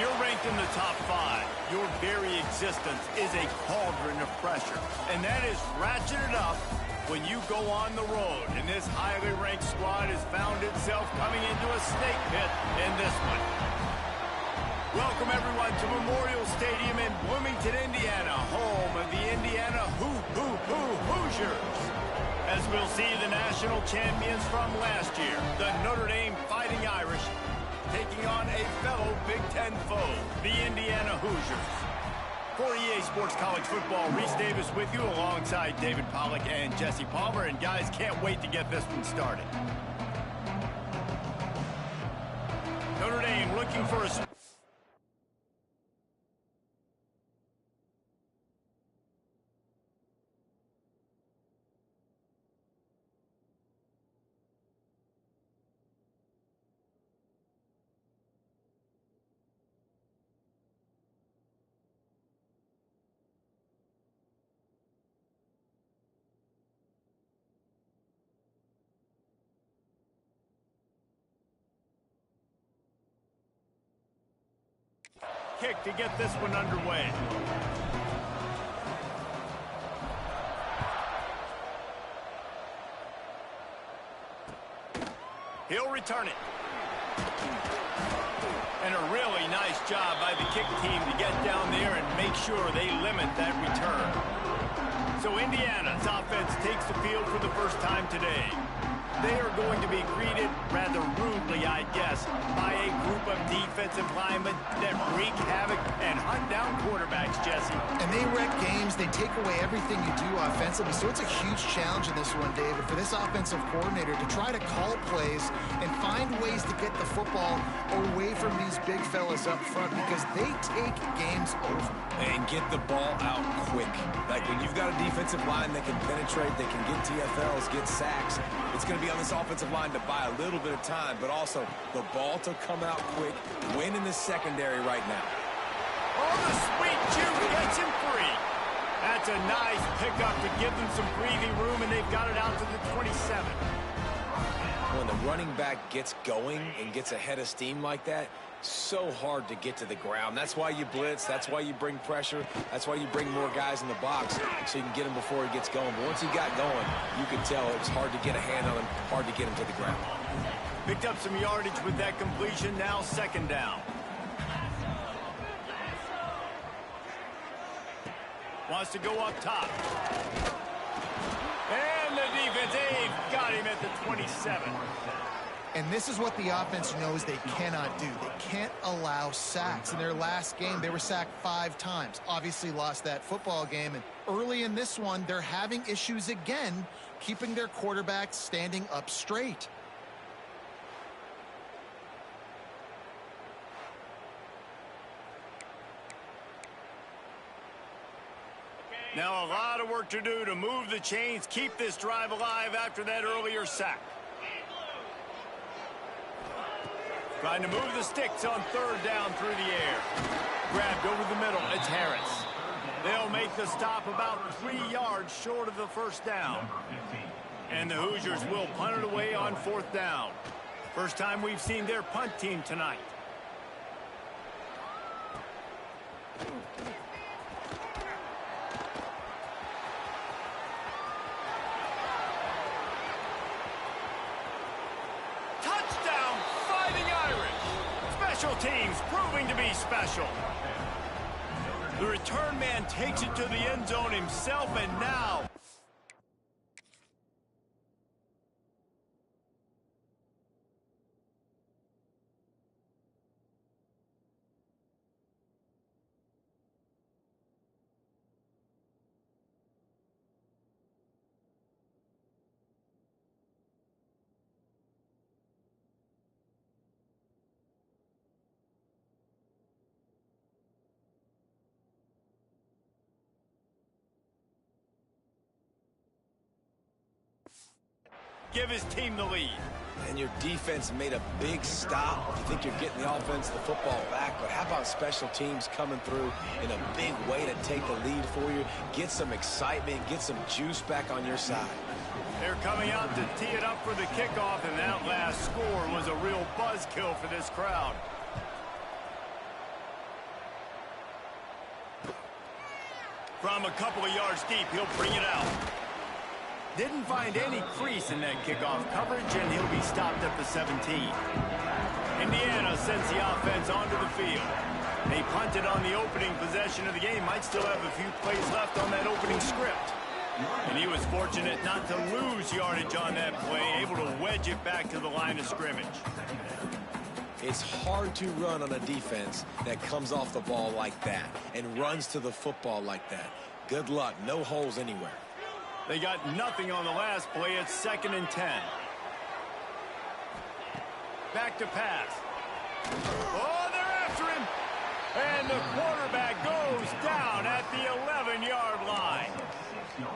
you're ranked in the top 5, your very existence is a cauldron of pressure. And that is ratcheted up when you go on the road. And this highly ranked squad has found itself coming into a snake pit in this one. Welcome, everyone, to Memorial Stadium in Bloomington, Indiana, home of the Indiana Hoosiers. As we'll see the national champions from last year, the Notre Dame Fighting Irish, taking on a fellow Big Ten foe, the Indiana Hoosiers. For EA Sports College Football, Reese Davis with you alongside David Pollack and Jesse Palmer. And guys, can't wait to get this one started. Notre Dame looking for a... kick to get this one underway. He'll return it. And a really nice job by the kick team to get down there and make sure they limit that return. So Indiana's offense takes the field for the first time today. They are going to be greeted rather rudely, I guess, by a group of defensive linemen that wreak havoc and hunt down quarterbacks, Jesse. And they wreck games. They take away everything you do offensively. So it's a huge challenge in this one, David, for this offensive coordinator to try to call plays and find ways to get the football away from these big fellas up front because they take games over. And get the ball out quick. Like when you've got a defensive line that can penetrate, they can get TFLs, get sacks, it's going to be on this offensive line to buy a little bit of time, but also the ball to come out quick, win in the secondary right now. Oh, the sweet juke gets him free. That's a nice pickup to give them some breathing room, and they've got it out to the 27. When the running back gets going and gets ahead of steam like that, so hard to get to the ground. That's why you blitz. That's why you bring pressure. That's why you bring more guys in the box so you can get him before he gets going. But once he got going, you could tell it's hard to get a hand on him, hard to get him to the ground. Picked up some yardage with that completion. Now second down. Wants to go up top. And the defense, they've got him at the 27. And this is what the offense knows they cannot do. They can't allow sacks. In their last game, they were sacked 5 times. Obviously lost that football game. And early in this one, they're having issues again, keeping their quarterback standing up straight. Now a lot of work to do to move the chains, keep this drive alive after that earlier sack. Trying to move the sticks on third down through the air. Grabbed over the middle. It's Harris. They'll make the stop about 3 yards short of the first down. And the Hoosiers will punt it away on 4th down. First time we've seen their punt team tonight. Special teams proving to be special. The return man takes it to the end zone himself, and now give his team the lead. And your defense made a big stop. You think you're getting the offense, the football back, but how about special teams coming through in a big way to take the lead for you, get some excitement, get some juice back on your side. They're coming out to tee it up for the kickoff, and that last score was a real buzzkill for this crowd. From a couple of yards deep, he'll bring it out. Didn't find any crease in that kickoff coverage, and he'll be stopped at the 17. Indiana sends the offense onto the field. They punted on the opening possession of the game. Might still have a few plays left on that opening script. And he was fortunate not to lose yardage on that play, able to wedge it back to the line of scrimmage. It's hard to run on a defense that comes off the ball like that and runs to the football like that. Good luck. No holes anywhere. They got nothing on the last play. It's 2nd and 10. Back to pass. Oh, they're after him. And the quarterback goes down at the 11-yard line.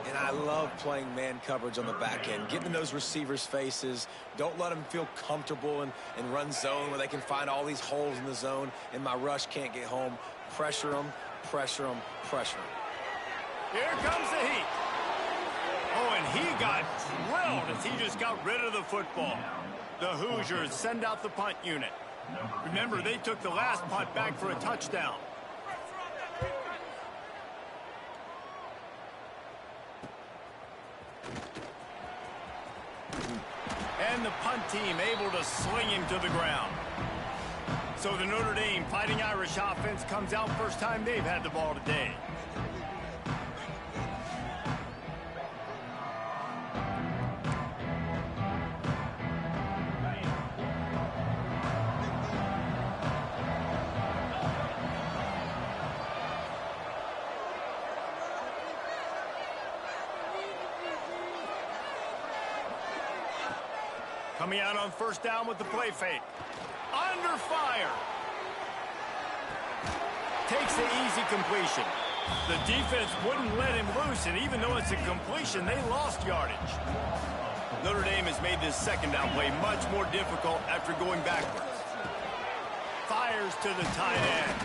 And I love playing man coverage on the back end, getting in those receivers' faces. Don't let them feel comfortable and run zone where they can find all these holes in the zone and my rush can't get home. Pressure them, pressure them, pressure them. Here comes the heat. Oh, and he got drilled as he just got rid of the football. The Hoosiers send out the punt unit. Remember, they took the last punt back for a touchdown. And the punt team able to sling him to the ground. So the Notre Dame Fighting Irish offense comes out first time they've had the ball today. Coming out on first down with the play fake. Under fire. Takes the easy completion. The defense wouldn't let him loose, and even though it's a completion, they lost yardage. Notre Dame has made this second down play much more difficult after going backwards. Fires to the tight end.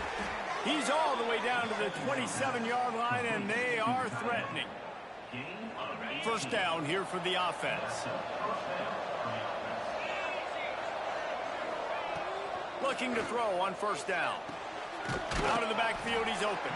He's all the way down to the 27-yard line, and they are threatening. First down here for the offense. Looking to throw on first down. Out of the backfield, he's open.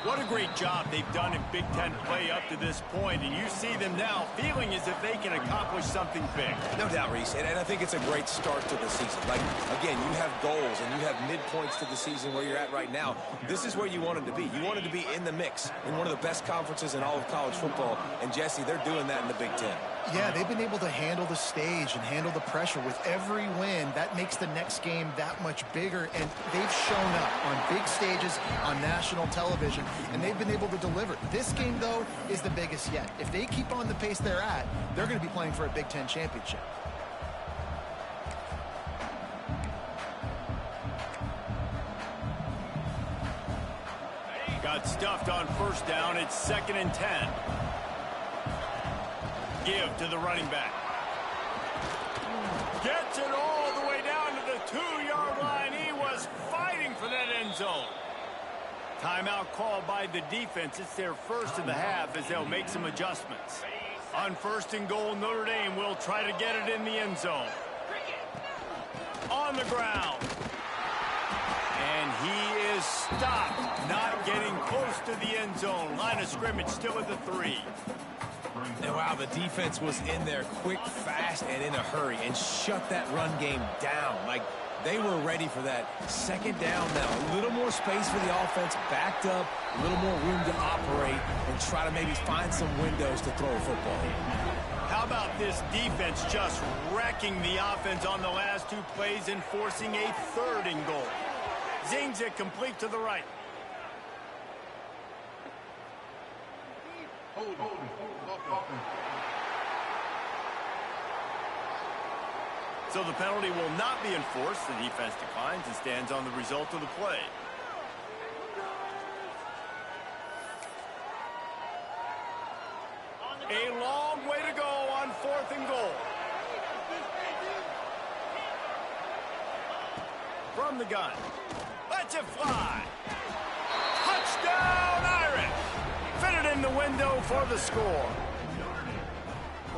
What a great job they've done in Big Ten play up to this point, and you see them now feeling as if they can accomplish something big. No doubt, Reese, and I think it's a great start to the season. Like, again, you have goals and you have midpoints to the season where you're at right now. This is where you wanted to be. You wanted to be in the mix in one of the best conferences in all of college football, and Jesse, they're doing that in the Big Ten. Yeah, they've been able to handle the stage and handle the pressure. With every win, that makes the next game that much bigger, and they've shown up on big stages on national television, and they've been able to deliver. This game, though, is the biggest yet. If they keep on the pace they're at, they're going to be playing for a Big Ten championship. Got stuffed on first down. It's 2nd and 10. Give to the running back. Gets it all the way down to the 2-yard line. He was fighting for that end zone. Timeout called by the defense. It's their first of the half as they'll make some adjustments. On first and goal, Notre Dame will try to get it in the end zone. On the ground. And he is stopped, not getting close to the end zone. Line of scrimmage still at the 3. And wow, the defense was in there quick, fast, and in a hurry and shut that run game down. Like, they were ready for that. Second down now. A little more space for the offense, backed up, a little more room to operate and try to maybe find some windows to throw a football. How about this defense just wrecking the offense on the last 2 plays and forcing a 3rd and goal. Zings it complete to the right. So the penalty will not be enforced. The defense declines and stands on the result of the play. A long way to go on 4th and goal. From the gun. Lets it fly. Touchdown, Irish. Fitted in the window for the score.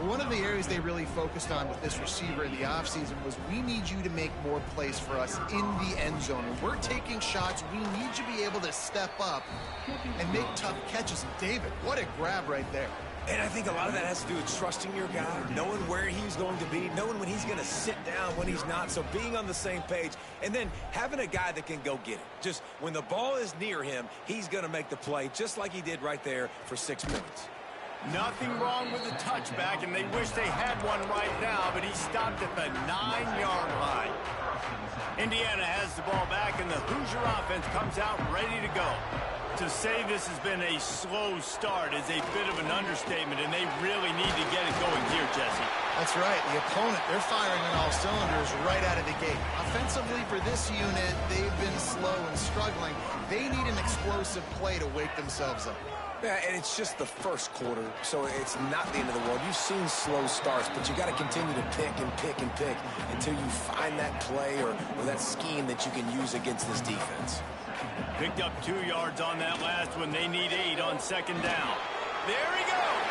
One of the areas they really focused on with this receiver in the offseason was we need you to make more plays for us in the end zone. When we're taking shots, we need you to be able to step up and make tough catches. And David, what a grab right there. And I think a lot of that has to do with trusting your guy, knowing where he's going to be, knowing when he's going to sit down, when he's not. So being on the same page, and then having a guy that can go get it. Just when the ball is near him, he's going to make the play, just like he did right there for 6 points. Nothing wrong with the touchback, and they wish they had one right now, but he stopped at the 9-yard line. Indiana has the ball back, and the Hoosier offense comes out ready to go. To say this has been a slow start is a bit of an understatement, and they really need to get it going here, Jesse. That's right. The opponent, they're firing on all cylinders right out of the gate. Offensively for this unit, they've been slow and struggling. They need an explosive play to wake themselves up. Yeah, and it's just the first quarter, so it's not the end of the world. You've seen slow starts, but you got to continue to pick and pick and pick until you find that play or that scheme that you can use against this defense. Picked up 2 yards on that last one. They need 8 on second down. There he goes.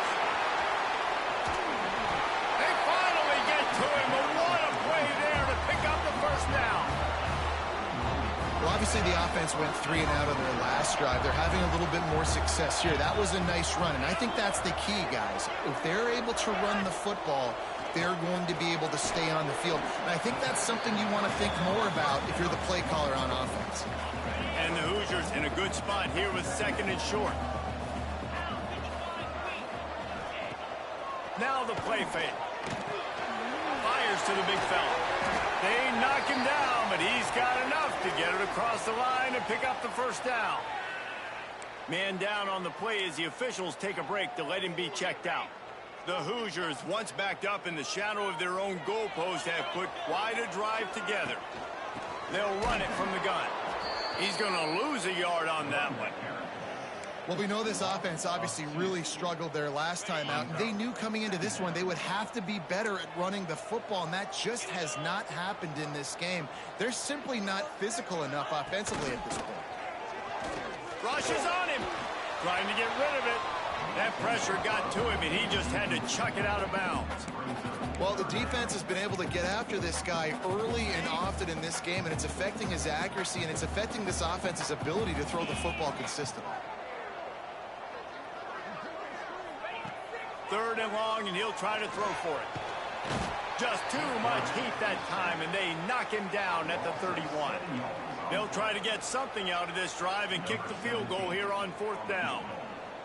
They finally get to him, but what a play there to pick up the first down. Well, obviously the offense went 3 and out on their last drive. They're having a little bit more success here. That was a nice run, and I think that's the key, guys. If they're able to run the football, they're going to be able to stay on the field. And I think that's something you want to think more about if you're the play caller on offense. And the Hoosiers in a good spot here with 2nd and short. Now the play fake. Fires to the big fella. They knock him down, but he's got enough to get it across the line and pick up the first down. Man down on the play as the officials take a break to let him be checked out. The Hoosiers, once backed up in the shadow of their own goalpost, have put quite a drive together. They'll run it from the gun. He's going to lose a yard on that one. Well, we know this offense obviously really struggled their last time out, and they knew coming into this one they would have to be better at running the football, and that just has not happened in this game. They're simply not physical enough offensively at this point. Rushes on him, trying to get rid of it. That pressure got to him, and he just had to chuck it out of bounds. Well, the defense has been able to get after this guy early and often in this game, and it's affecting his accuracy, and it's affecting this offense's ability to throw the football consistently. 3rd and long, and he'll try to throw for it. Just too much heat that time, and they knock him down at the 31. They'll try to get something out of this drive and kick the field goal here on 4th down.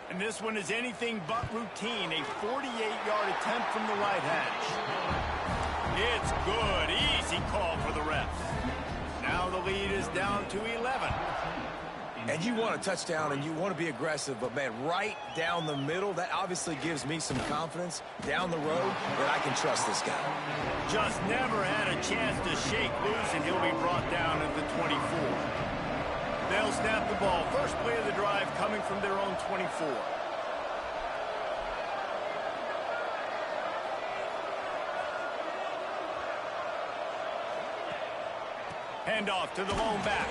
And this one is anything but routine, a 48-yard attempt from the right hash. It's good, easy call for the refs. Now the lead is down to 11. And you want a touchdown and you want to be aggressive, but man, right down the middle, that obviously gives me some confidence down the road that I can trust this guy. Just never had a chance to shake loose, and he'll be brought down at the 24. They'll snap the ball. First play of the drive coming from their own 24. Handoff to the lone back.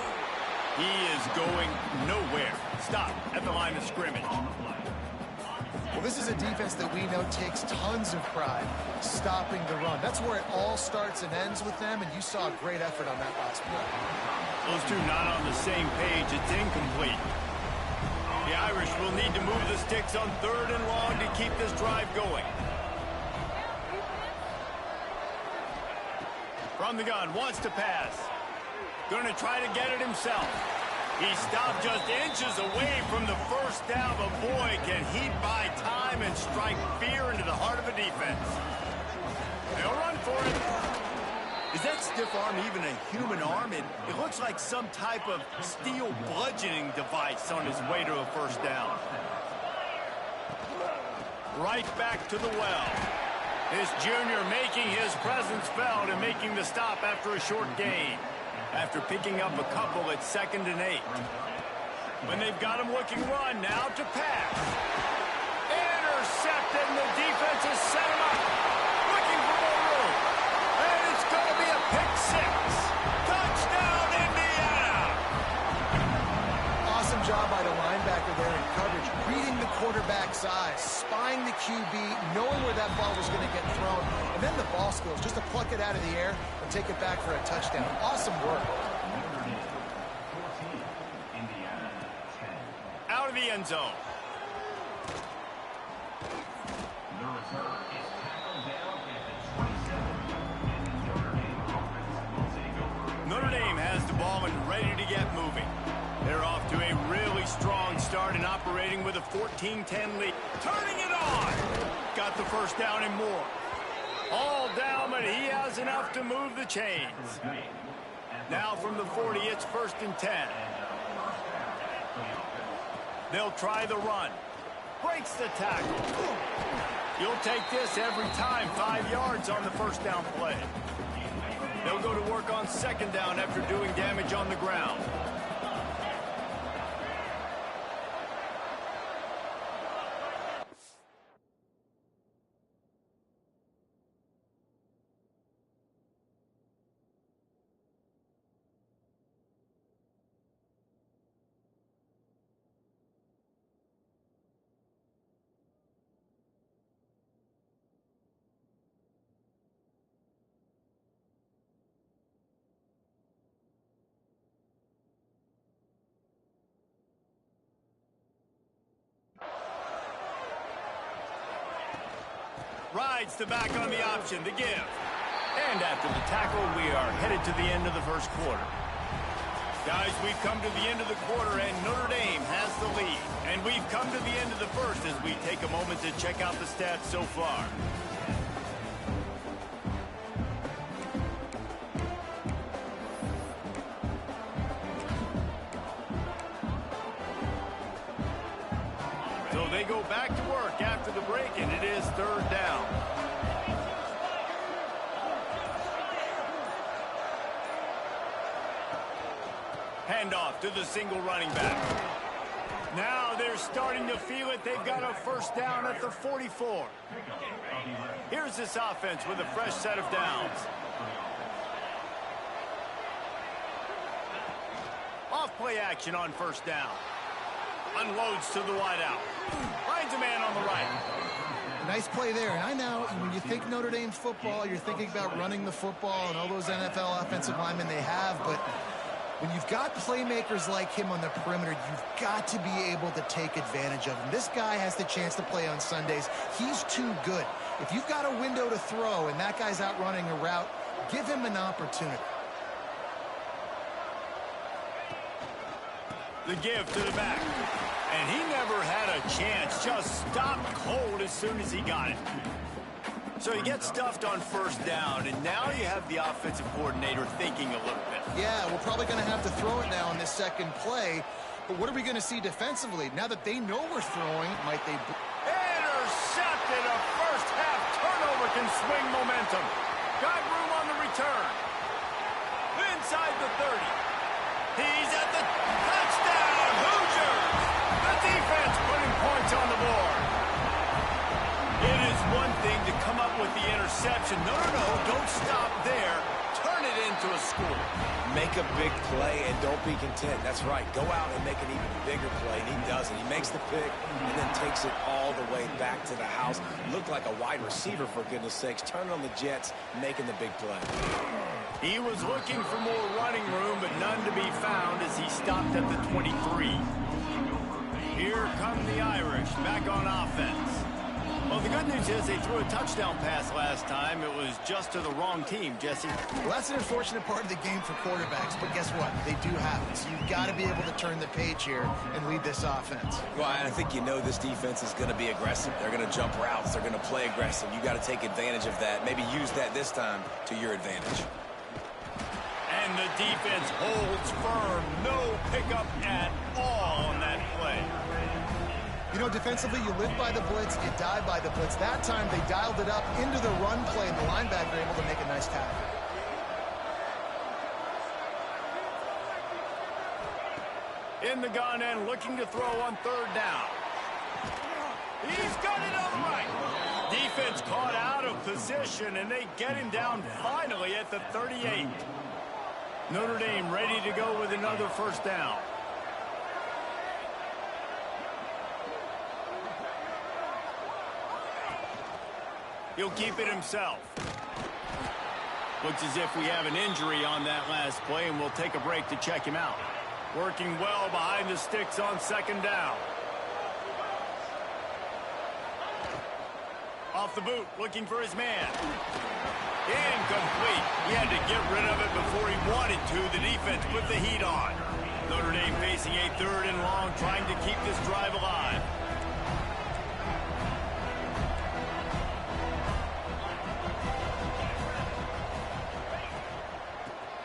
He is going nowhere. Stop at the line of scrimmage. Well, this is a defense that we know takes tons of pride stopping the run. That's where it all starts and ends with them, and you saw a great effort on that last play. Those two not on the same page. It's incomplete. The Irish will need to move the sticks on 3rd and long to keep this drive going. From the gun, wants to pass. Going to try to get it himself. He stopped just inches away from the first down, but boy, can he buy time and strike fear into the heart of a defense. They'll run for it. Is that stiff arm even a human arm? It looks like some type of steel bludgeoning device on his way to a first down. Right back to the well. This junior making his presence felt and making the stop after a short gain. After picking up a couple at 2nd and 8. When they've got him looking run, now to pass. Intercepted, and the defense has set him up. Looking for more room. And it's going to be a pick 6. Touchdown, Indiana! Awesome job by the linebacker there in coverage, reading the quarterback's eyes, spying the QB, knowing where that ball was going to get thrown, and then the ball skills, just to pluck it out of the air and take it back for a touchdown. Awesome work. Out of the end zone. Notre Dame has the ball and ready to get moving. They're off to a really strong start and operating with a 14-10 lead. Turning it on! Got the first down and more. All down, but he has enough to move the chains. Now from the 40, it's 1st and 10. They'll try the run. Breaks the tackle. You'll take this every time. 5 yards on the first down play. They'll go to work on 2nd down after doing damage on the ground. Rides the back on the option, the give. And after the tackle, we are headed to the end of the first quarter. Guys, we've come to the end of the quarter, and Notre Dame has the lead. And we've come to the end of the first as we take a moment to check out the stats so far. So they go back to work after the break, and it is 3rd down. Handoff to the single running back. Now they're starting to feel it. They've got a first down at the 44. Here's this offense with a fresh set of downs. Off play action on 1st down. Unloads to the wideout. Finds a man on the right. Nice play there. And I know when you think Notre Dame football, you're thinking about running the football and all those NFL offensive linemen they have. But when you've got playmakers like him on the perimeter, you've got to be able to take advantage of him. This guy has the chance to play on Sundays. He's too good. If you've got a window to throw and that guy's out running a route, give him an opportunity. The give to the back. And he never had a chance. Just stopped cold as soon as he got it. So he gets stuffed on 1st down, and now you have the offensive coordinator thinking a little bit. Yeah, we're probably going to have to throw it now in this 2nd play. But what are we going to see defensively? Now that they know we're throwing, might they... Intercepted! A first-half turnover can swing momentum. Got room on the return. Inside the 30. He's at the touchdown! Hoosiers! The defense putting points on the board. It is one thing to come up with the interception. No, don't stop there. Turn it into a score. Make a big play and don't be content. That's right. Go out and make an even bigger play, and he does it. He makes the pick and then takes it all the way back to the house. Looked like a wide receiver, for goodness sakes. Turning on the Jets, making the big play. He was looking for more running room, but none to be found as he stopped at the 23. Here come the Irish back on offense. Well, the good news is they threw a touchdown pass last time. It was just to the wrong team, Jesse. Well, that's an unfortunate part of the game for quarterbacks, but guess what? They do have it. So you've got to be able to turn the page here and lead this offense. Well, I think you know this defense is going to be aggressive. They're going to jump routes. They're going to play aggressive. You got to take advantage of that. Maybe use that this time to your advantage. And the defense holds firm. No pickup at all on that play. You know, defensively, you live by the blitz, you die by the blitz. That time, they dialed it up into the run play, and the linebacker able to make a nice tackle. In the gun and looking to throw on 3rd down. He's got it on the right. Defense caught out of position, and they get him down finally at the 38. Notre Dame ready to go with another 1st down. He'll keep it himself. Looks as if we have an injury on that last play, and we'll take a break to check him out. Working well behind the sticks on second down. Off the boot, looking for his man. Incomplete. He had to get rid of it before he wanted to. The defense put the heat on. Notre Dame facing a 3rd and long, trying to keep this drive alive.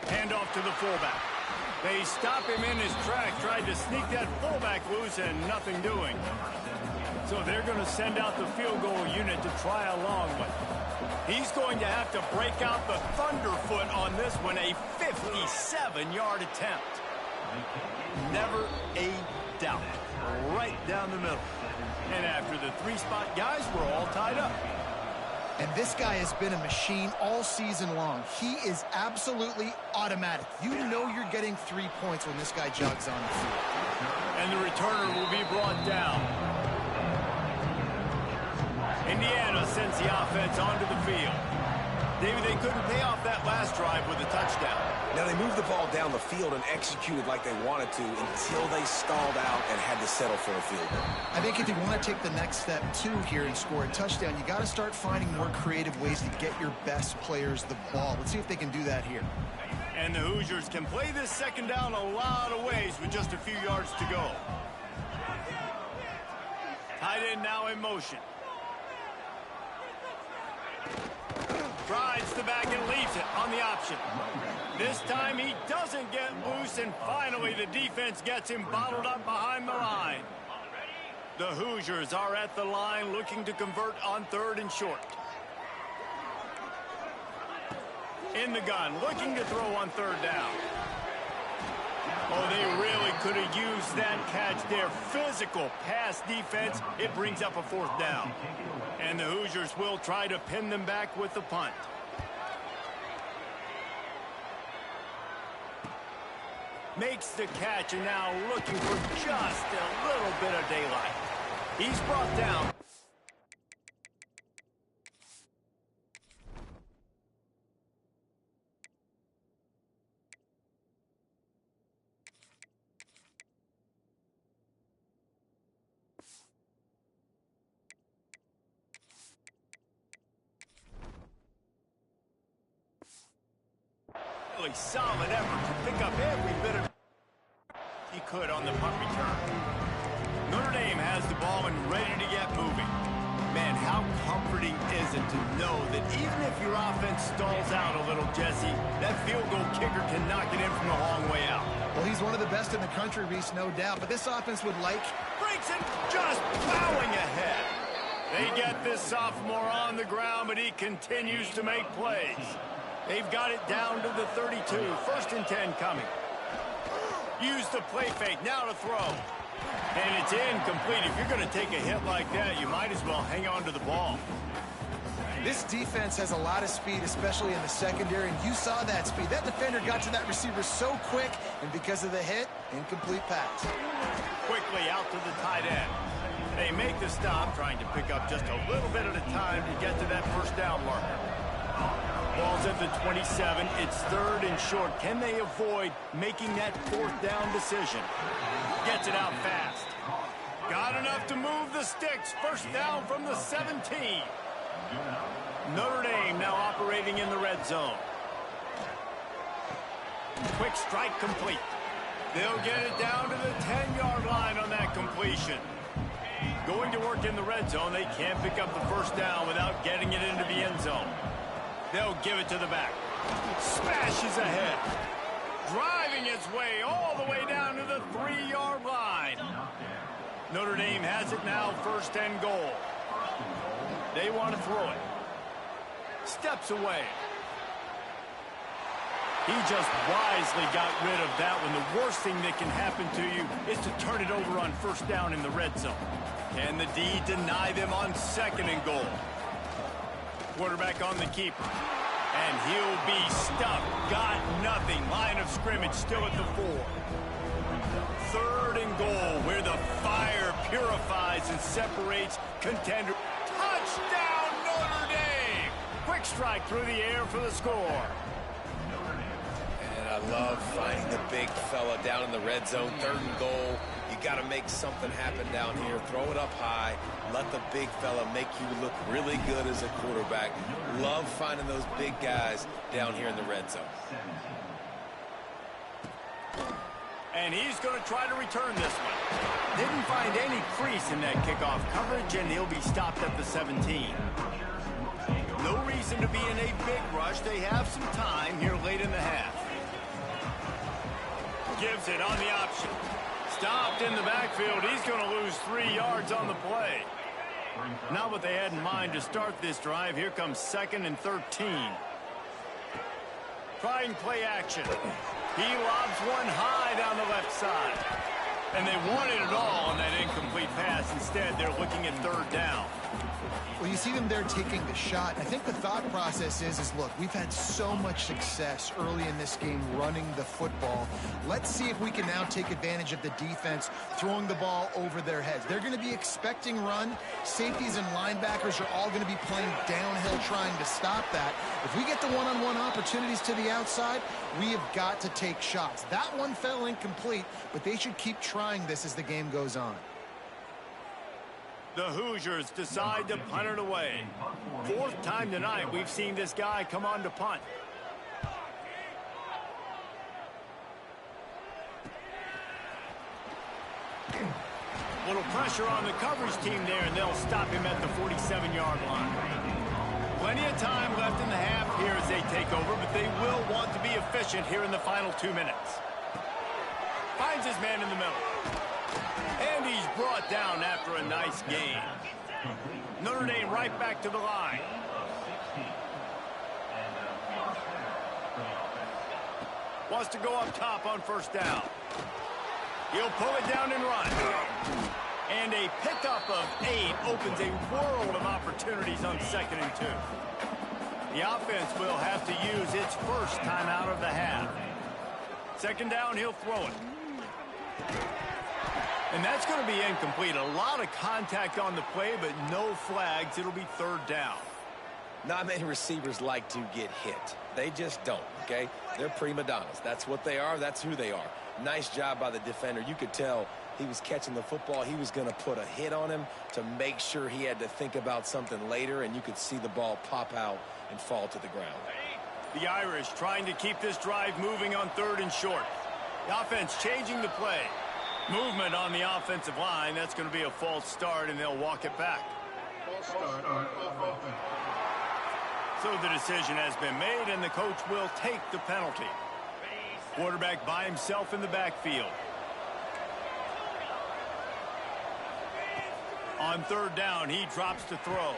Handoff to the fullback. They stop him in his tracks, tried to sneak that fullback loose, and nothing doing. So they're going to send out the field goal unit to try along, but he's going to have to break out the thunderfoot on this one, a 57-yard attempt. Never a doubt. Right down the middle. And after the 3-spot guys, we're all tied up. And this guy has been a machine all season long. He is absolutely automatic. You know you're getting 3 points when this guy jogs on the field. And the returner will be brought down. Indiana sends the offense onto the field. David, they couldn't pay off that last drive with a touchdown. Now, they moved the ball down the field and executed like they wanted to until they stalled out and had to settle for a field goal. I think if you want to take the next step, too, here and score a touchdown, you got to start finding more creative ways to get your best players the ball. Let's see if they can do that here. And the Hoosiers can play this second down a lot of ways with just a few yards to go. Tight end now in motion. Rides the back and leaves it on the option. This time he doesn't get loose, and finally the defense gets him bottled up behind the line. The Hoosiers are at the line looking to convert on 3rd and short. In the gun, looking to throw on 3rd down. Oh, they really could have used that catch there. Physical pass defense. It brings up a 4th down. And the Hoosiers will try to pin them back with the punt. Makes the catch and now looking for just a little bit of daylight. He's brought down. Really solid effort to pick up every bit of he could on the punt return. Notre Dame has the ball and ready to get moving. Man, how comforting is it to know that even if your offense stalls out a little, Jesse, that field goal kicker can knock it in from a long way out. Well, he's one of the best in the country, Reese, no doubt. But this offense would like... Breaks it, just plowing ahead. They get this sophomore on the ground, but he continues to make plays. They've got it down to the 32. 1st and 10 coming. Use the play fake, now to throw. And it's incomplete. If you're going to take a hit like that, you might as well hang on to the ball. This defense has a lot of speed, especially in the secondary, and you saw that speed. That defender got to that receiver so quick, and because of the hit, incomplete pass. Quickly out to the tight end. They make the stop, trying to pick up just a little bit at a time to get to that 1st down marker. Ball's at the 27. It's 3rd and short. Can they avoid making that 4th down decision? Gets it out fast. Got enough to move the sticks. 1st down from the 17. Notre Dame now operating in the red zone. Quick strike complete. They'll get it down to the 10-yard line on that completion. Going to work in the red zone. They can't pick up the 1st down without getting it into the end zone. They'll give it to the back. Smashes ahead. Driving its way all the way down to the 3-yard line. Notre Dame has it now, 1st and goal. They want to throw it. Steps away. He just wisely got rid of that one. The worst thing that can happen to you is to turn it over on 1st down in the red zone. Can the D deny them on 2nd and goal? Quarterback on the keeper. And he'll be stuck. Got nothing. Line of scrimmage still at the 4. 3rd and goal, where the fire purifies and separates contender. Touchdown, Notre Dame! strike through the air for the score. And I love finding the big fella down in the red zone, 3rd and goal. You got to make something happen down here. Throw it up high. Let the big fella make you look really good as a quarterback. Love finding those big guys down here in the red zone. And he's going to try to return this one. Didn't find any crease in that kickoff coverage, and he'll be stopped at the 17. No reason to be in a big rush. They have some time here late in the half. Gives it on the option. Stopped in the backfield. He's going to lose 3 yards on the play. Not what they had in mind to start this drive. Here comes 2nd and 13. Trying play action. He lobs one high down the left side. And they wanted it all on that incomplete pass. Instead, they're looking at 3rd down. Well, you see them there taking the shot. I think the thought process is look, we've had so much success early in this game running the football. Let's see if we can now take advantage of the defense throwing the ball over their heads. They're going to be expecting run. Safeties and linebackers are all going to be playing downhill trying to stop that. If we get the one-on-one opportunities to the outside, we have got to take shots. That one fell incomplete, but they should keep trying this as the game goes on. The Hoosiers decide to punt it away. 4th time tonight we've seen this guy come on to punt. Little pressure on the coverage team there, and they'll stop him at the 47-yard line. Plenty of time left in the half here as they take over, but they will want to be efficient here in the final 2 minutes. Finds his man in the middle. And he's brought down after a nice gain. Notre Dame right back to the line. Wants to go up top on 1st down. He'll pull it down and run. And a pickup of 8 opens a world of opportunities on 2nd and 2. The offense will have to use its first timeout of the half. 2nd down, he'll throw it. And that's going to be incomplete. A lot of contact on the play, but no flags. It'll be 3rd down. Not many receivers like to get hit. They just don't, okay? They're prima donnas. That's what they are. That's who they are. Nice job by the defender. You could tell he was catching the football. He was going to put a hit on him to make sure he had to think about something later, and you could see the ball pop out and fall to the ground. The Irish trying to keep this drive moving on 3rd and short. The offense changing the play. Movement on the offensive line. That's going to be a false start, and they'll walk it back. False start on offense. So the decision has been made, and the coach will take the penalty. Quarterback by himself in the backfield. On 3rd down, he drops to throw.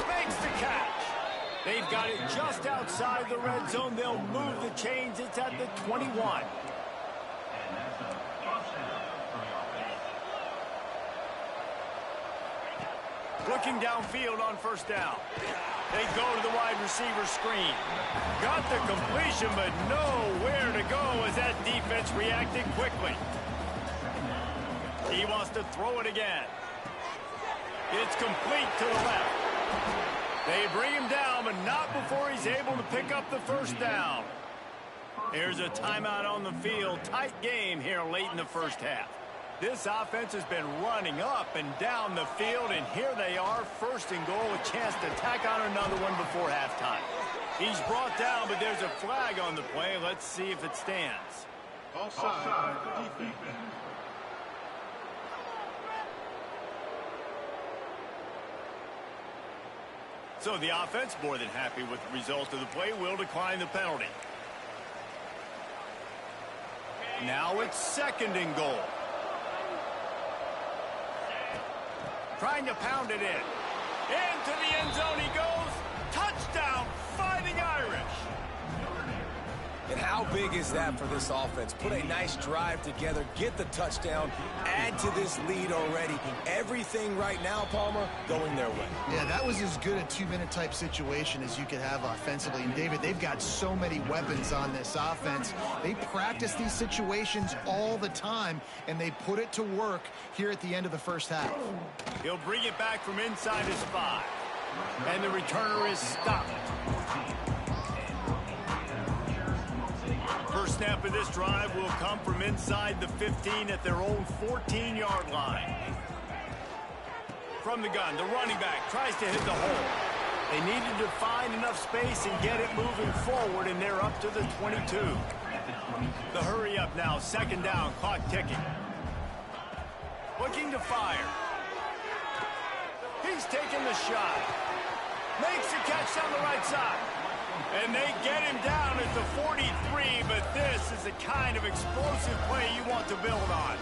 Makes the catch. They've got it just outside the red zone. They'll move the chains. It's at the 21. Looking downfield on 1st down. They go to the wide receiver screen. Got the completion, but nowhere to go as that defense reacted quickly. He wants to throw it again. It's complete to the left. They bring him down, but not before he's able to pick up the 1st down. Here's a timeout on the field. Tight game here late in the 1st half. This offense has been running up and down the field, and here they are, 1st and goal, a chance to tack on another one before halftime. He's brought down, but there's a flag on the play. Let's see if it stands. Offside. Defense. So the offense, more than happy with the result of the play, will decline the penalty. Now it's 2nd and goal. Trying to pound it in. Into the end zone he goes. Touchdown, Fighting Irish. And how big is that for this offense? Put a nice drive together, get the touchdown, add to this lead already. Everything right now, Palmer, going their way. Yeah, that was as good a 2-minute type situation as you could have offensively. And David, they've got so many weapons on this offense. They practice these situations all the time, and they put it to work here at the end of the 1st half. He'll bring it back from inside his 5. And the returner is stopped. snap of this drive will come from inside the 15 at their own 14-yard line. From the gun, the running back tries to hit the hole. They needed to find enough space and get it moving forward, and they're up to the 22. The hurry up now, second down, clock ticking. Looking to fire. He's taking the shot. Makes the catch down the right side. And they get him down at the 43, but this is the kind of explosive play you want to build on.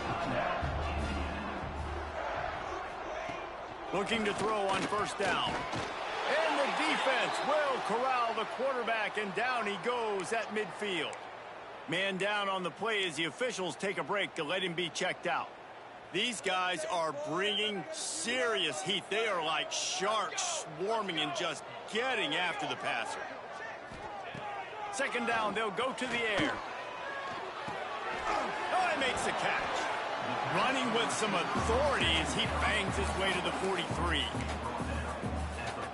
Looking to throw on first down. And the defense will corral the quarterback, and down he goes at midfield. Man down on the play as the officials take a break to let him be checked out. These guys are bringing serious heat. They are like sharks swarming and just getting after the passer. Second down, they'll go to the air. Oh, he makes the catch. Running with some authority as he bangs his way to the 43.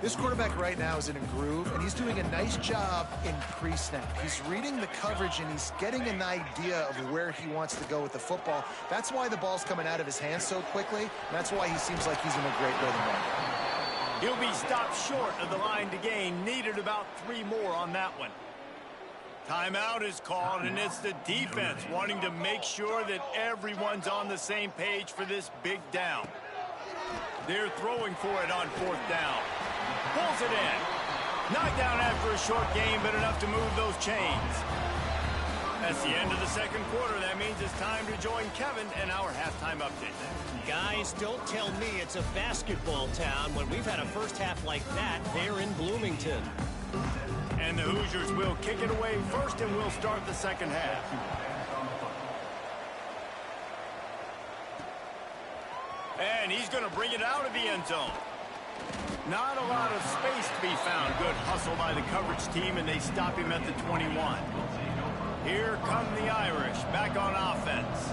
This quarterback right now is in a groove, and he's doing a nice job in pre-snap. He's reading the coverage, and he's getting an idea of where he wants to go with the football. That's why the ball's coming out of his hands so quickly, and that's why he seems like he's in a great rhythm right now. He'll be stopped short of the line to gain. Needed about 3 more on that one. Timeout is called, and it's the defense wanting to make sure that everyone's on the same page for this big down. They're throwing for it on fourth down. Pulls it in. Knocked down after a short gain, but enough to move those chains. That's the end of the second quarter. That means it's time to join Kevin and our halftime update. Guys, don't tell me it's a basketball town when we've had a first half like that there in Bloomington. And the Hoosiers will kick it away first, and we'll start the second half. And he's going to bring it out of the end zone. Not a lot of space to be found. Good hustle by the coverage team, and they stop him at the 21. Here come the Irish, back on offense.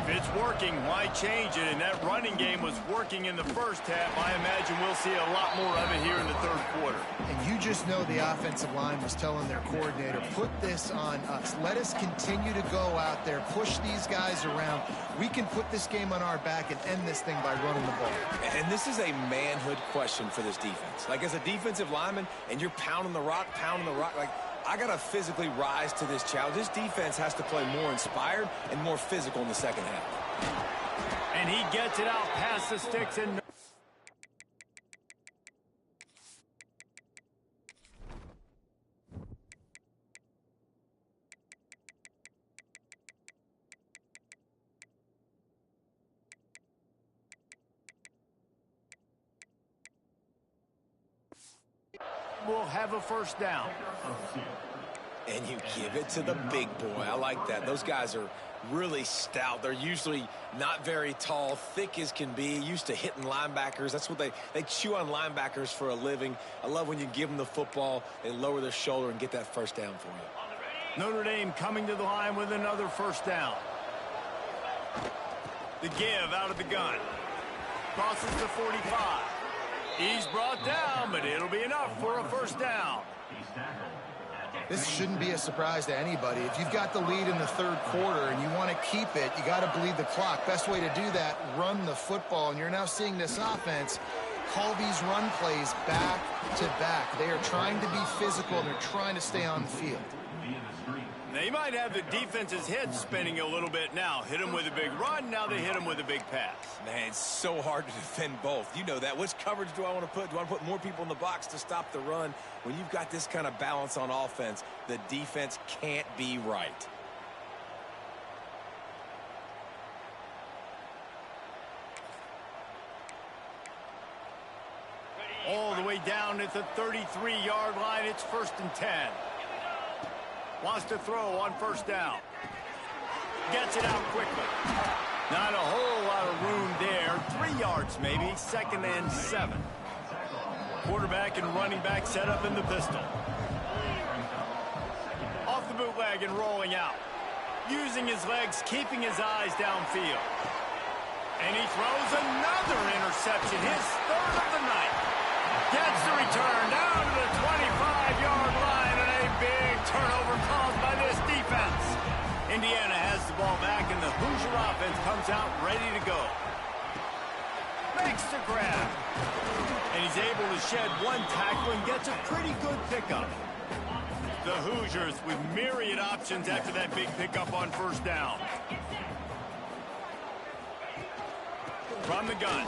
If it's working, why change it? And that running game was working in the first half. I imagine we'll see a lot more of it here in the third quarter. And you just know the offensive line was telling their coordinator, put this on us. Let us continue to go out there, push these guys around. We can put this game on our back and end this thing by running the ball. And this is a manhood question for this defense. Like, as a defensive lineman, and you're pounding the rock, like, I got to physically rise to this challenge. This defense has to play more inspired and more physical in the second half. And he gets it out past the sticks and will have a first down. And you give it to the big boy. I like that. Those guys are really stout. They're usually not very tall, thick as can be, used to hitting linebackers. That's what they chew on linebackers for a living. I love when you give them the football, they lower their shoulder and get that first down for you. Notre Dame coming to the line with another first down. The give out of the gun. Crosses the 45. He's brought down, but it'll be enough for a first down. This shouldn't be a surprise to anybody. If you've got the lead in the third quarter and you want to keep it, you got to bleed the clock. Best way to do that, run the football. And you're now seeing this offense call these run plays back to back. They are trying to be physical, and they're trying to stay on the field. They might have the defense's head spinning a little bit now. Hit them with a big run, now they hit them with a big pass. Man, it's so hard to defend both. You know that. Which coverage do I want to put? Do I want to put more people in the box to stop the run? When you've got this kind of balance on offense, the defense can't be right. All the way down at the 33-yard line, it's 1st and 10. Wants to throw on first down. Gets it out quickly. Not a whole lot of room there. 3 yards maybe. 2nd and 7. Quarterback and running back set up in the pistol. Off the bootleg and rolling out. Using his legs, keeping his eyes downfield. And he throws another interception. His 3rd of the night. Gets the return down to the 25-yard line, and a big turnover caused by this defense. Indiana has the ball back, and the Hoosier offense comes out ready to go. Makes the grab. And he's able to shed one tackle and gets a pretty good pickup. The Hoosiers with myriad options after that big pickup on first down. From the gun,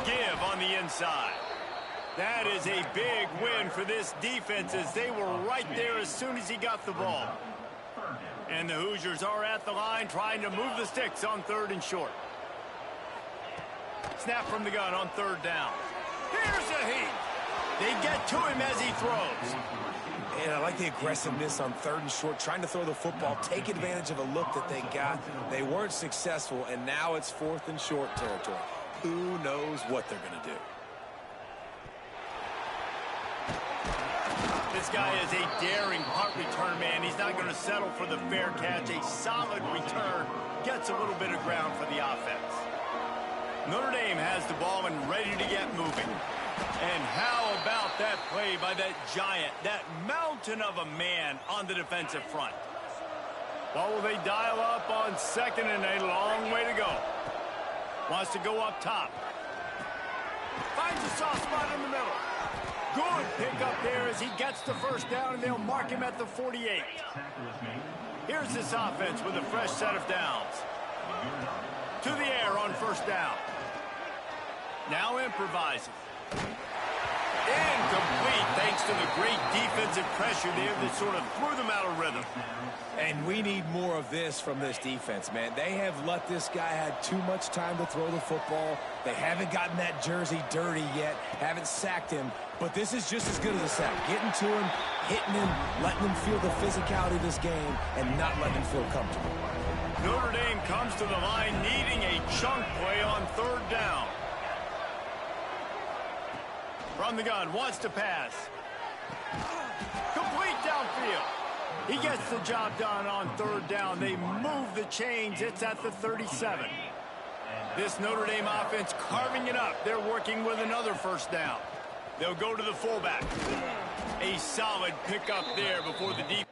give on the inside. That is a big win for this defense as they were right there as soon as he got the ball. And the Hoosiers are at the line trying to move the sticks on 3rd and short. Snap from the gun on 3rd down. Here's a heat. They get to him as he throws. And I like the aggressiveness on 3rd and short, trying to throw the football, take advantage of a look that they got. They weren't successful, and now it's 4th and short territory. Who knows what they're going to do? This guy is a daring punt return man. He's not going to settle for the fair catch. A solid return gets a little bit of ground for the offense. Notre Dame has the ball and ready to get moving. And how about that play by that giant, that mountain of a man on the defensive front? Well, will they dial up on 2nd and a long way to go? Wants to go up top. Finds a soft spot in the middle. Good pickup there as he gets the first down, and they'll mark him at the 48. Here's this offense with a fresh set of downs. To the air on first down. Now improvising. Incomplete thanks to the great defensive pressure there that sort of threw them out of rhythm. And we need more of this from this defense, man. They have let this guy have too much time to throw the football. They haven't gotten that jersey dirty yet, haven't sacked him. But this is just as good as a sack. Getting to him, hitting him, letting him feel the physicality of this game, and not letting him feel comfortable. Notre Dame comes to the line needing a chunk play on 3rd down. From the gun, wants to pass. Complete downfield. He gets the job done on 3rd down. They move the chains. It's at the 37. This Notre Dame offense carving it up. They're working with another first down. They'll go to the fullback. A solid pickup there before the defense.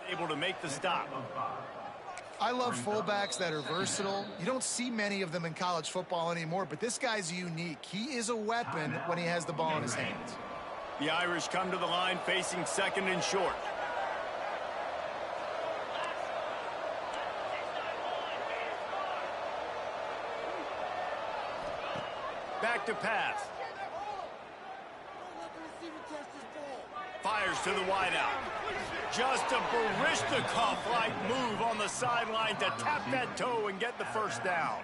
Able to make the stop. I love fullbacks that are versatile. You don't see many of them in college football anymore, but this guy's unique. He is a weapon when he has the ball in his hands. The Irish come to the line facing 2nd and short. Back to pass. Fires to the wideout. Just a Barishnikov-like move on the sideline to tap that toe and get the first down.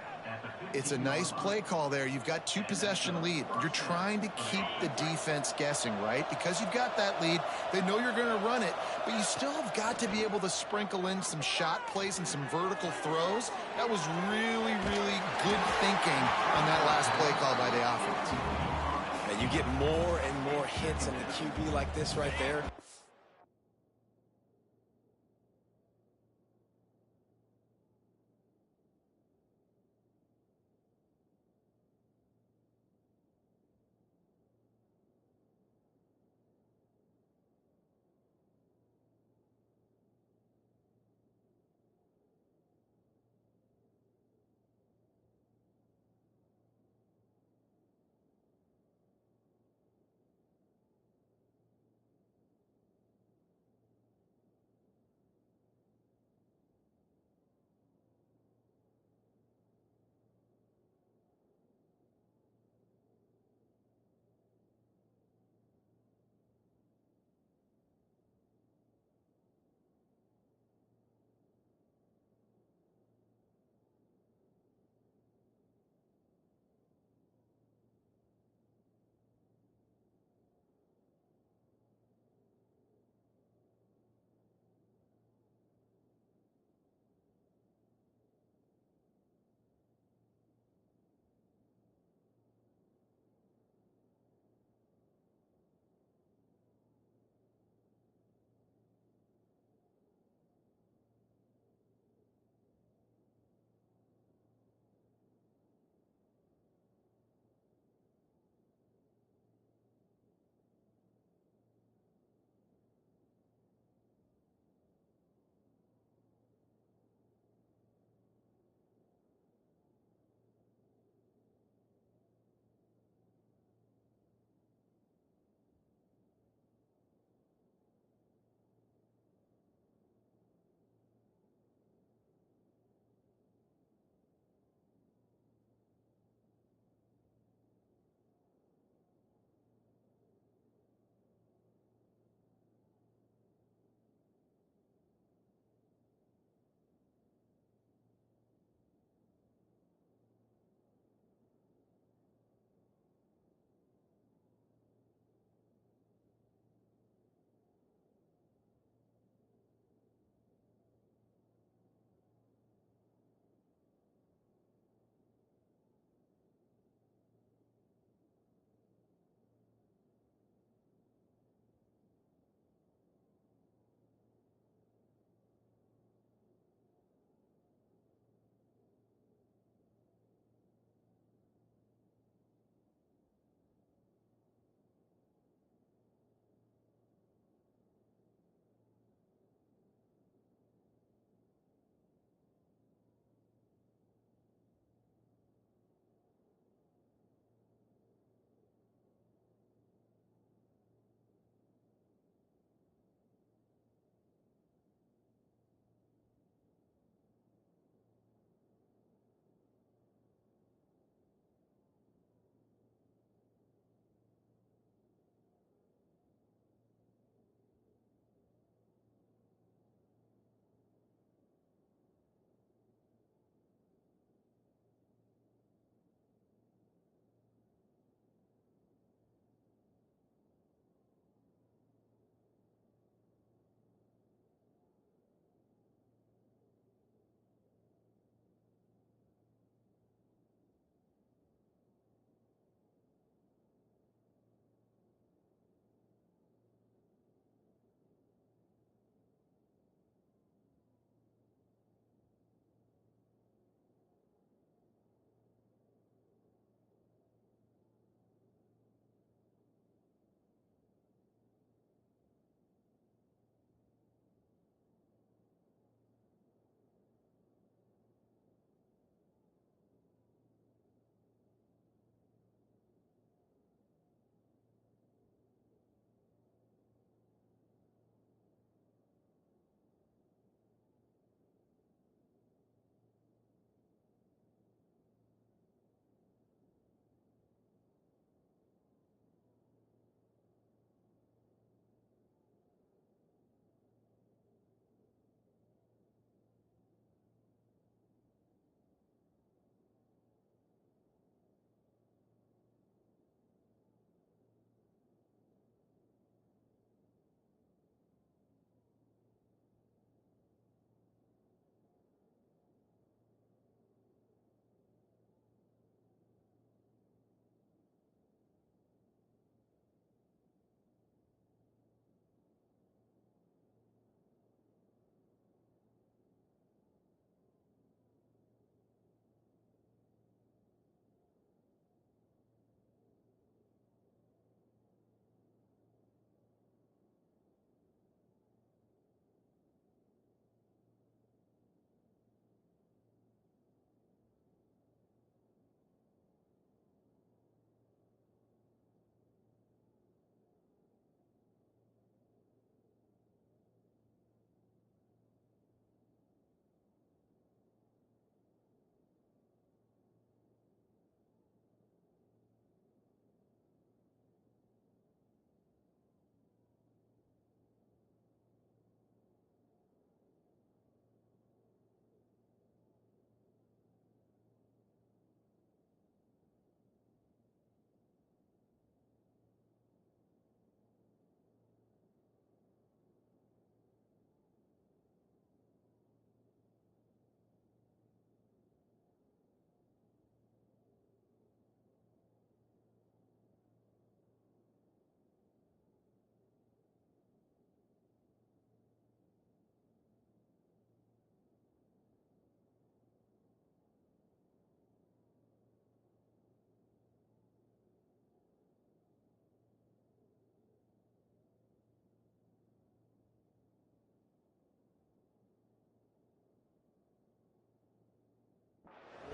It's a nice play call there. You've got 2-possession lead. You're trying to keep the defense guessing, right? Because you've got that lead, they know you're going to run it, but you still have got to be able to sprinkle in some shot plays and some vertical throws. That was really, really good thinking on that last play call by the offense. And you get more and more hits on the QB like this right there.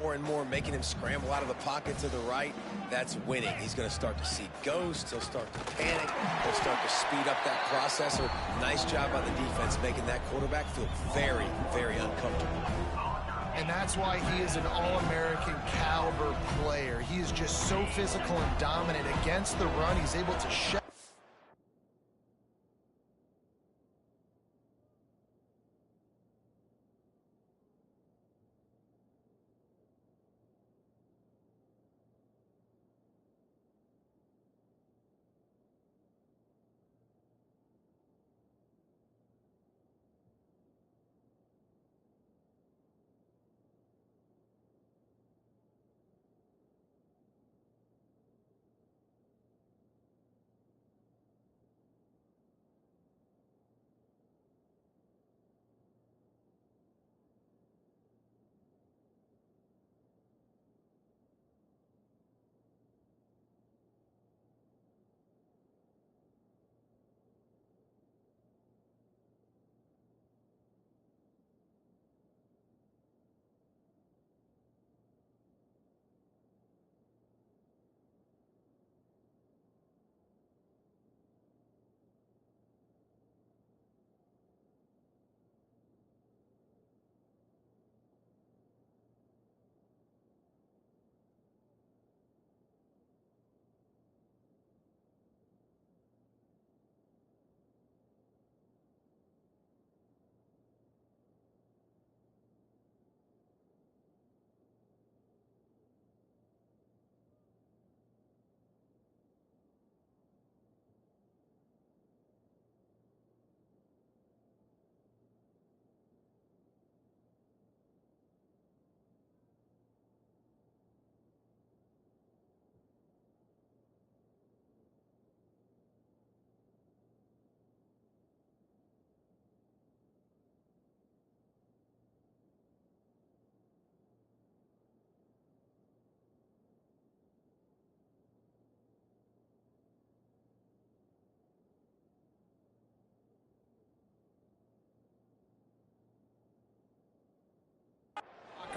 more and more, making him scramble out of the pocket to the right, that's winning. He's going to start to see ghosts. He'll start to panic. He'll start to speed up that processor. Nice job by the defense making that quarterback feel very, very uncomfortable. And that's why he is an All-American caliber player. He is just so physical and dominant against the run. He's able to shut.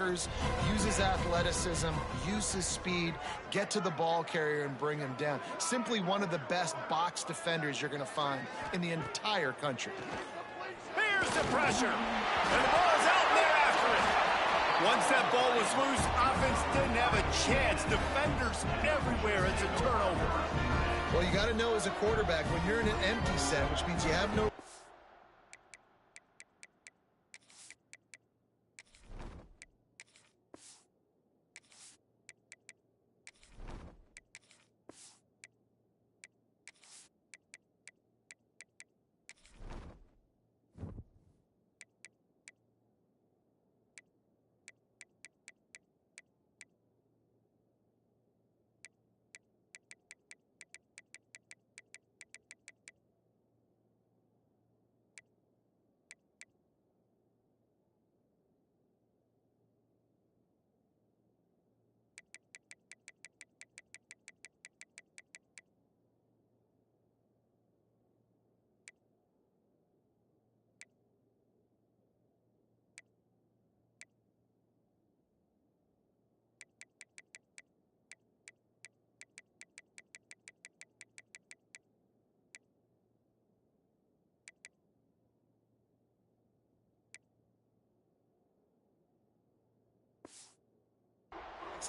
Use his athleticism, use his speed, get to the ball carrier and bring him down. Simply one of the best box defenders you're going to find in the entire country. Here's the pressure, and the ball is out, and they're after it. Once that ball was loose, offense didn't have a chance. Defenders everywhere. It's a turnover. Well, you got to know as a quarterback, when you're in an empty set, which means you have no...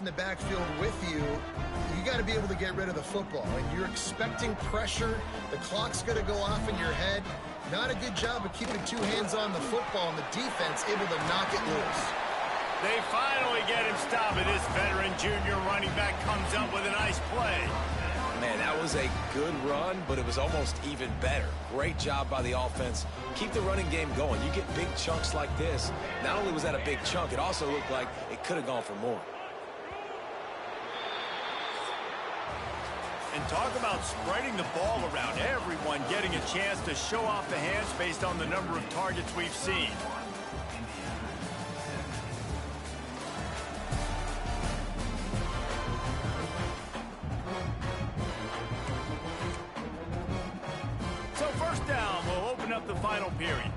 in the backfield with you, you got to be able to get rid of the football. And you're expecting pressure. The clock's going to go off in your head. Not a good job of keeping two hands on the football, and the defense able to knock it loose. They finally get him stopped, and this veteran junior running back comes up with a nice play. Man, that was a good run, but it was almost even better. Great job by the offense. Keep the running game going. You get big chunks like this. Not only was that a big chunk, it also looked like it could have gone for more. And talk about spreading the ball around. Everyone getting a chance to show off the hands based on the number of targets we've seen. So first down, we'll open up the final period.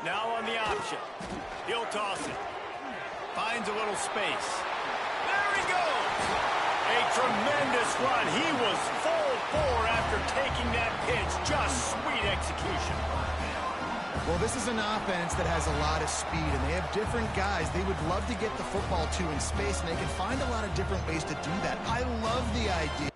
Now on the option. He'll toss it. Finds a little space. There he goes. A tremendous run. He was full bore after taking that pitch. Just sweet execution. Well, this is an offense that has a lot of speed, and they have different guys they would love to get the football to in space, and they can find a lot of different ways to do that. I love the idea.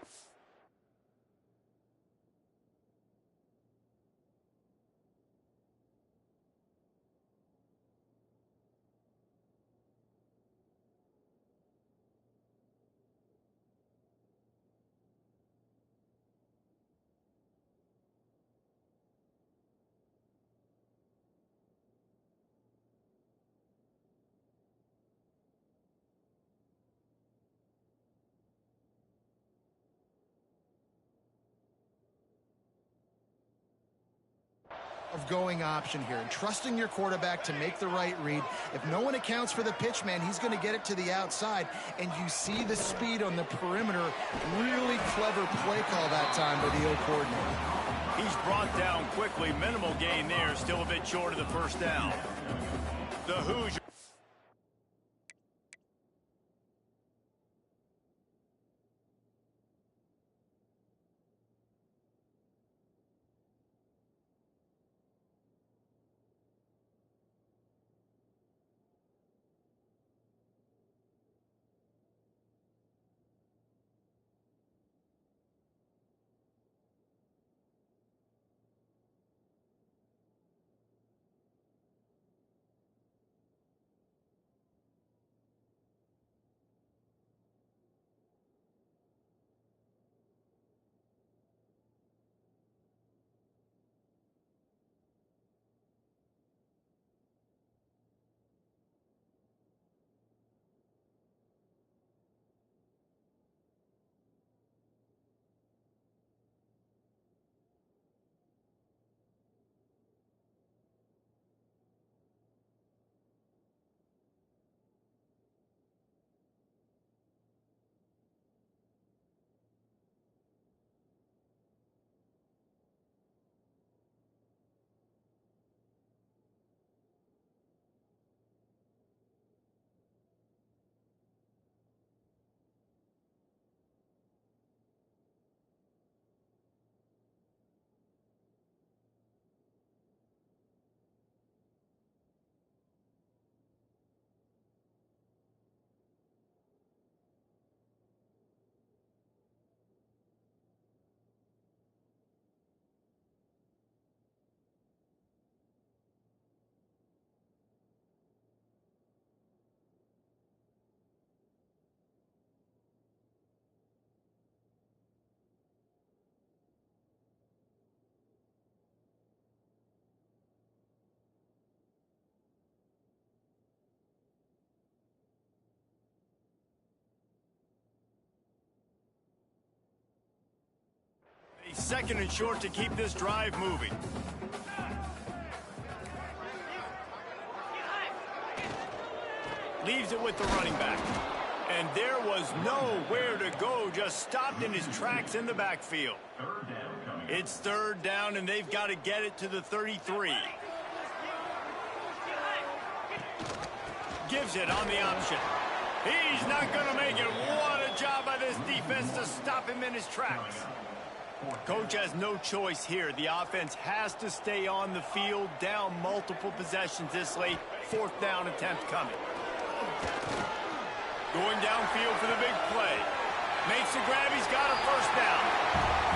Of going option here and trusting your quarterback to make the right read. If no one accounts for the pitch, man, he's going to get it to the outside, and you see the speed on the perimeter. Really clever play call that time by the O coordinator. He's brought down quickly. Minimal gain there, still a bit short of the first down. The Hoosiers. Second and short to keep this drive moving. Leaves it with the running back. And there was nowhere to go, just stopped in his tracks in the backfield. It's third down, and they've got to get it to the 33. Gives it on the option. He's not going to make it. What a job by this defense to stop him in his tracks. Coach has no choice here. The offense has to stay on the field, down multiple possessions this late. Fourth down attempt coming. Going downfield for the big play. Makes the grab. He's got a first down.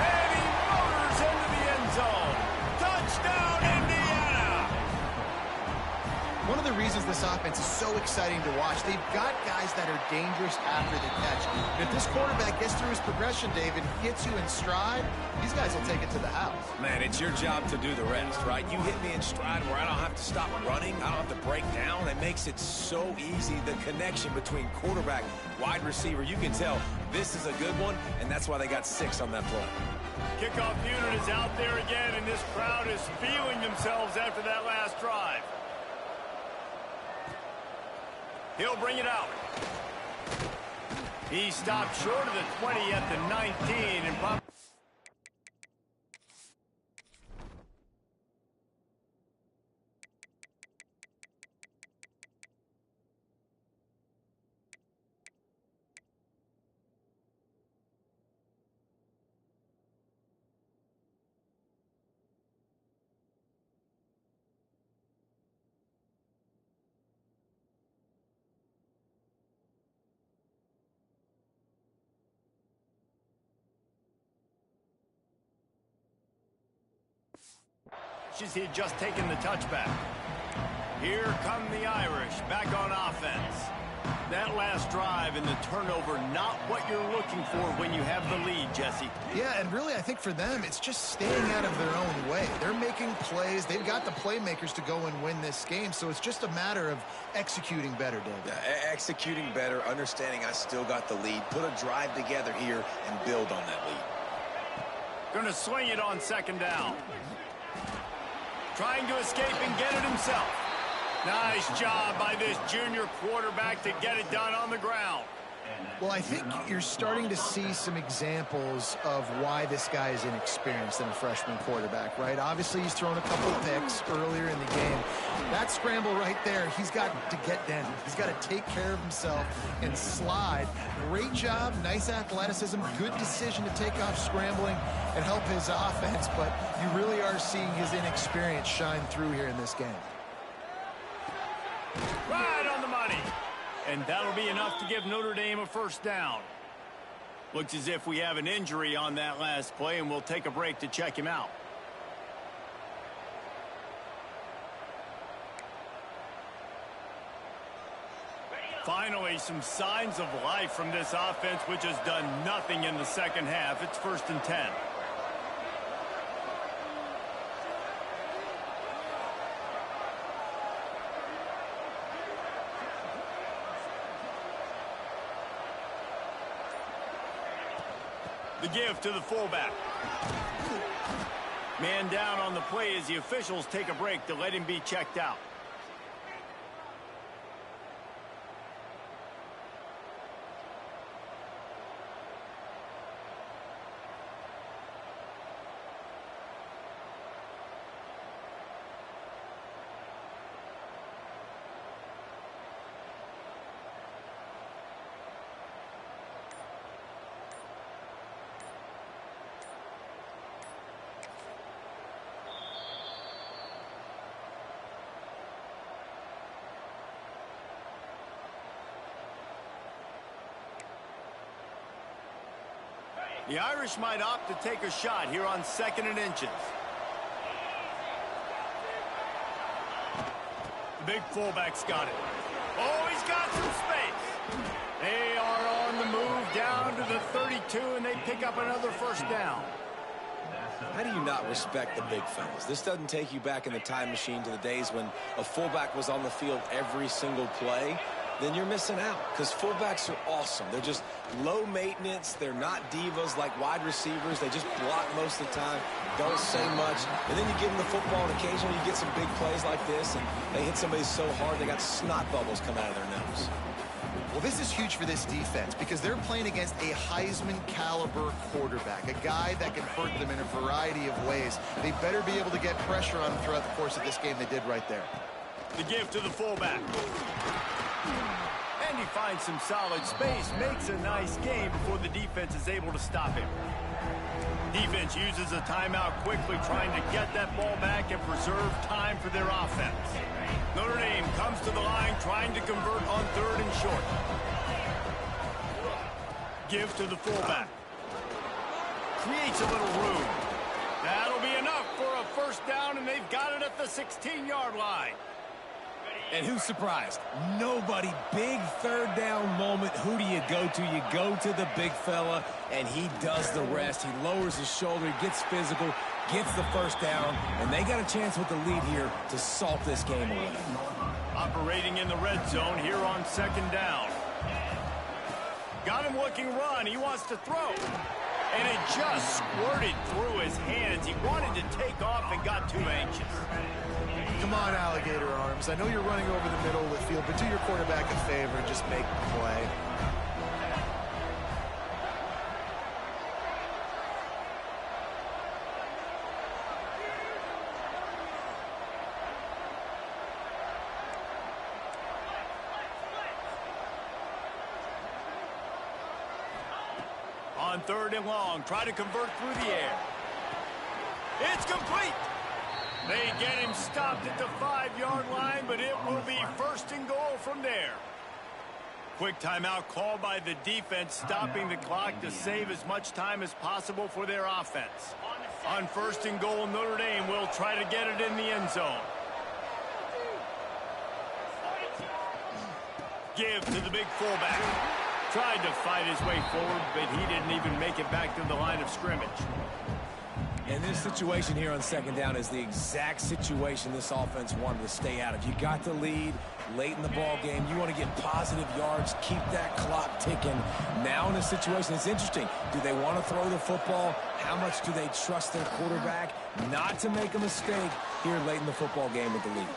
And he motors into the end zone. Touchdown, Indiana! One of the reasons this offense is so exciting to watch, they've got guys that are dangerous after the catch. And if this quarterback gets through his progression, David, gets you in stride, these guys will take it to the house. Man, it's your job to do the rest, right? You hit me in stride where I don't have to stop running. I don't have to break down. It makes it so easy, the connection between quarterback, wide receiver. You can tell this is a good one, and that's why they got 6 on that play. Kickoff unit is out there again, and this crowd is feeling themselves after that last drive. He'll bring it out. He stopped short of the 20 at the 19 and probably... catches. He had just taken the touchback. Here come the Irish back on offense. That last drive and the turnover, not what you're looking for when you have the lead, Jesse. Yeah, and really I think for them it's just staying out of their own way. They're making plays. They've got the playmakers to go and win this game, so it's just a matter of executing better, David. Yeah, executing better, understanding I still got the lead. Put a drive together here and build on that lead. Going to swing it on second down. Trying to escape and get it himself. Nice job by this junior quarterback to get it done on the ground. Well, I think you're starting to see some examples of why this guy is inexperienced in a freshman quarterback, right? Obviously, he's thrown a couple of picks earlier in the game. That scramble right there, he's got to get down. He's got to take care of himself and slide. Great job, nice athleticism, good decision to take off scrambling and help his offense, but you really are seeing his inexperience shine through here in this game. Right on the money. And that'll be enough to give Notre Dame a first down. Looks as if we have an injury on that last play, and we'll take a break to check him out. Finally, some signs of life from this offense, which has done nothing in the second half. It's 1st and 10. The give to the fullback. Man down on the play as the officials take a break to let him be checked out. The Irish might opt to take a shot here on 2nd and inches. The big fullback's got it. Oh, he's got some space. They are on the move down to the 32, and they pick up another first down. How do you not respect the big fellas? This doesn't take you back in the time machine to the days when a fullback was on the field every single play. Then you're missing out, because fullbacks are awesome. They're just low maintenance. They're not divas like wide receivers. They just block most of the time, don't say much. And then you give them the football, and occasionally you get some big plays like this, and they hit somebody so hard they got snot bubbles coming out of their nose. Well, this is huge for this defense because they're playing against a Heisman-caliber quarterback, a guy that can hurt them in a variety of ways. They better be able to get pressure on him throughout the course of this game. They did right there. The give to the fullback. And he finds some solid space, makes a nice game before the defense is able to stop him. Defense uses a timeout quickly, trying to get that ball back and preserve time for their offense. Notre Dame comes to the line, trying to convert on 3rd and short. Give to the fullback. Creates a little room. That'll be enough for a first down, and they've got it at the 16-yard line. And who's surprised? Nobody. Big 3rd down moment. Who do you go to? You go to the big fella, and he does the rest. He lowers his shoulder, gets physical, gets the first down, and they got a chance with the lead here to salt this game away. Operating in the red zone here on 2nd down. Got him looking run. He wants to throw. And it just squirted through his hands. He wanted to take off and got too anxious. Come on, alligator arms. I know you're running over the middle of the field, but do your quarterback a favor and just make the play. On 3rd and long, try to convert through the air. It's complete. They get him stopped at the 5-yard line, but it will be 1st and goal from there. Quick timeout called by the defense, stopping the clock to save as much time as possible for their offense. On 1st and goal, Notre Dame will try to get it in the end zone. Give to the big fullback. Tried to fight his way forward, but he didn't even make it back to the line of scrimmage. And this situation here on 2nd down is the exact situation this offense wanted to stay out of. You got the lead late in the ball game. You want to get positive yards, keep that clock ticking. Now in this situation, it's interesting. Do they want to throw the football? How much do they trust their quarterback not to make a mistake here late in the football game with the lead?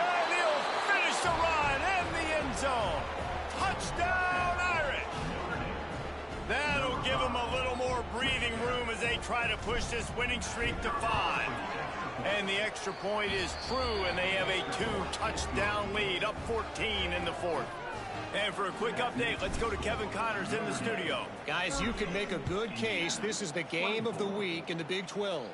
And he'll finish the run in the end zone. Touchdown, Irish! That'll give them a little more breathing room as they try to push this winning streak to 5. And the extra point is true, and they have a 2-touchdown lead, up 14 in the 4th. And for a quick update, let's go to Kevin Connors in the studio. Guys, you can make a good case. This is the game of the week in the Big 12.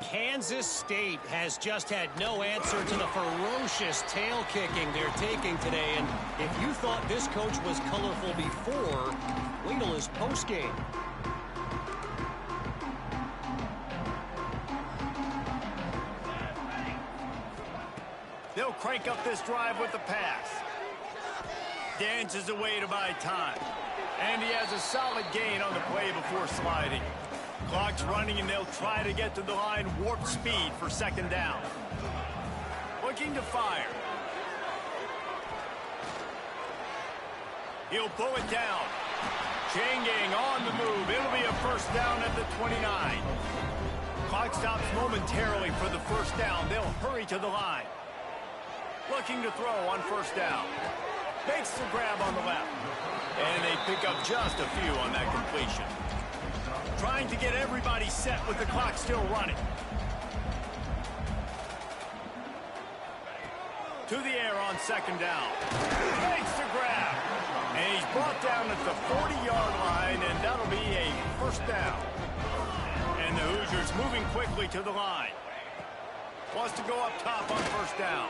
Kansas State has just had no answer to the ferocious tail kicking they're taking today. And if you thought this coach was colorful before, wait till his postgame. They'll crank up this drive with the pass. Dances away to buy time. And he has a solid gain on the play before sliding. Clock's running, and they'll try to get to the line warp speed for 2nd down. Looking to fire. He'll pull it down. Chain gang on the move. It'll be a 1st down at the 29. Clock stops momentarily for the 1st down. They'll hurry to the line. Looking to throw on 1st down. Makes the grab on the left. And they pick up just a few on that completion. Trying to get everybody set with the clock still running. To the air on 2nd down. Makes the grab. And he's brought down at the 40-yard line, and that'll be a 1st down. And the Hoosiers moving quickly to the line. Wants to go up top on 1st down.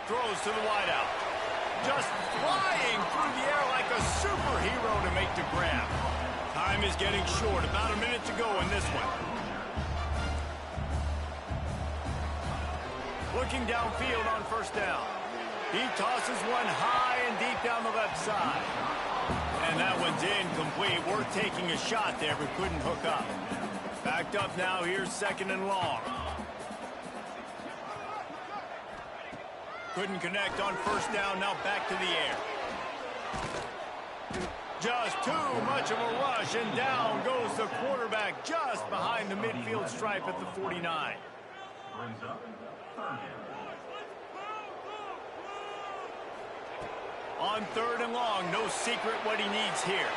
Throws to the wideout. Just flying through the air like a superhero to make the grab. Time is getting short. About a minute to go in this one. Looking downfield on 1st down. He tosses one high and deep down the left side. And that one's incomplete. Worth taking a shot there, but couldn't hook up. Backed up now. Here's 2nd and long. Couldn't connect on 1st down. Now back to the air. Just too much of a rush, and down goes the quarterback just behind the midfield stripe at the 49. On 3rd and long, no secret what he needs here.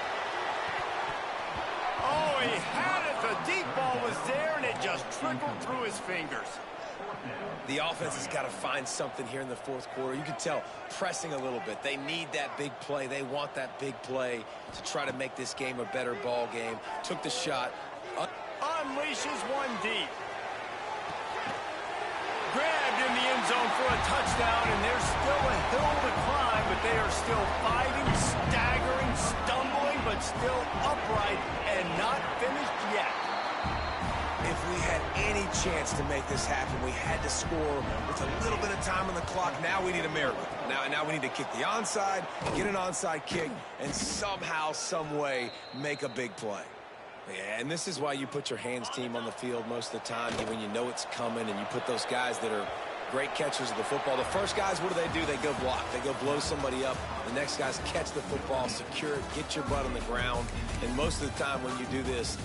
Oh, he had it. The deep ball was there, and it just trickled through his fingers. The offense has got to find something here in the 4th quarter. You can tell pressing a little bit. They need that big play. They want that big play to try to make this game a better ball game. Took the shot. Unleashes one deep. Grabbed in the end zone for a touchdown, and there's still a hill to climb, but they are still fighting, staggering, stumbling, but still upright and not finished yet. If we had any chance to make this happen, we had to score with a little bit of time on the clock. Now we need a miracle. Now we need to kick the onside, get an onside kick, and somehow, some way, make a big play. Yeah, and this is why you put your hands team on the field most of the time when you know it's coming, and you put those guys that are great catchers of the football. The first guys, what do? They go block. They go blow somebody up. The next guys catch the football, secure it, get your butt on the ground. And most of the time when you do this,